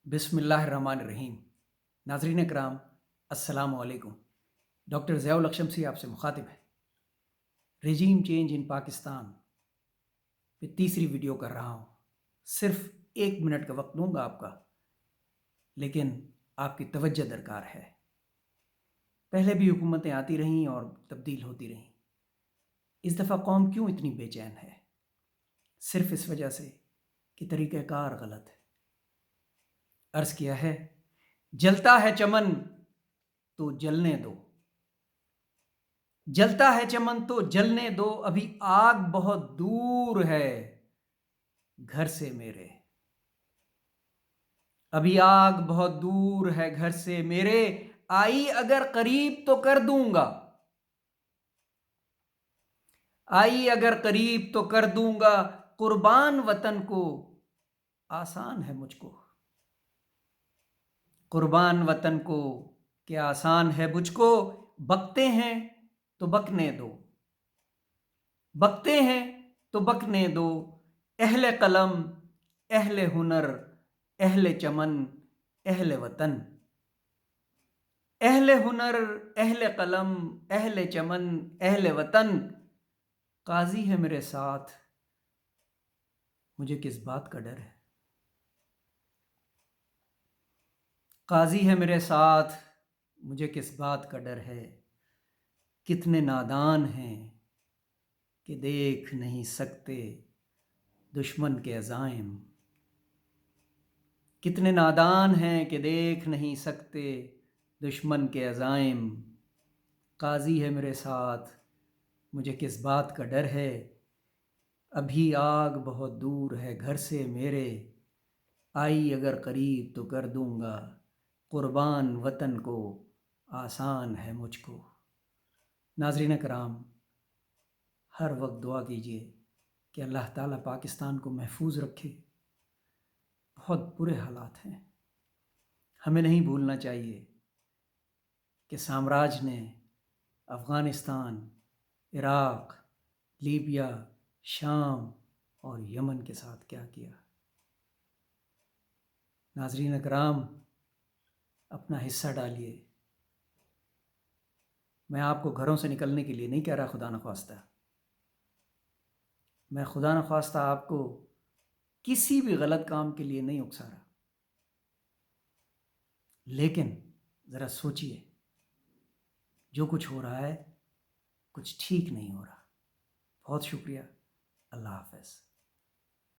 بسم اللہ الرحمن الرحیم۔ ناظرین کرام، السلام علیکم۔ ڈاکٹر ضیاء الشمسی آپ سے مخاطب ہے۔ رجیم چینج ان پاکستان پہ تیسری ویڈیو کر رہا ہوں۔ صرف 1 منٹ کا وقت لوں گا آپ کا، لیکن آپ کی توجہ درکار ہے۔ پہلے بھی حکومتیں آتی رہیں اور تبدیل ہوتی رہیں۔ اس دفعہ قوم کیوں اتنی بے چین ہے؟ صرف اس وجہ سے کہ طریقہ کار غلط ہے۔ عرض کیا ہے، جلتا ہے چمن تو جلنے دو، جلتا ہے چمن تو جلنے دو، ابھی آگ بہت دور ہے گھر سے میرے، ابھی آگ بہت دور ہے گھر سے میرے، آئی اگر قریب تو کر دوں گا، آئی اگر قریب تو کر دوں گا، قربان وطن کو آسان ہے مجھ کو، قربان وطن کو کیا آسان ہے مجھ کو، بکتے ہیں تو بکنے دو، بکتے ہیں تو بکنے دو، اہل قلم اہل ہنر اہل چمن اہل وطن، اہل ہنر اہل قلم اہل چمن اہل وطن، قاضی ہے میرے ساتھ مجھے کس بات کا ڈر ہے، قاضی ہے میرے ساتھ مجھے کس بات کا ڈر ہے، کتنے نادان ہیں کہ دیکھ نہیں سکتے دشمن کے عزائم، کتنے نادان ہیں کہ دیکھ نہیں سکتے دشمن کے عزائم، قاضی ہے میرے ساتھ مجھے کس بات کا ڈر ہے، ابھی آگ بہت دور ہے گھر سے میرے، آئی اگر قریب تو کر دوں گا، قربان وطن کو آسان ہے مجھ کو۔ ناظرین کرام، ہر وقت دعا کیجیے کہ اللہ تعالیٰ پاکستان کو محفوظ رکھے۔ بہت برے حالات ہیں۔ ہمیں نہیں بھولنا چاہیے کہ سامراج نے افغانستان، عراق، لیبیا، شام اور یمن کے ساتھ کیا کیا۔ ناظرین کرام، اپنا حصہ ڈالیے۔ میں آپ کو گھروں سے نکلنے کے لیے نہیں کہہ رہا، خدا نخواستہ، میں خدا نخواستہ آپ کو کسی بھی غلط کام کے لیے نہیں اکسا رہا، لیکن ذرا سوچئے، جو کچھ ہو رہا ہے کچھ ٹھیک نہیں ہو رہا۔ بہت شکریہ، اللہ حافظ۔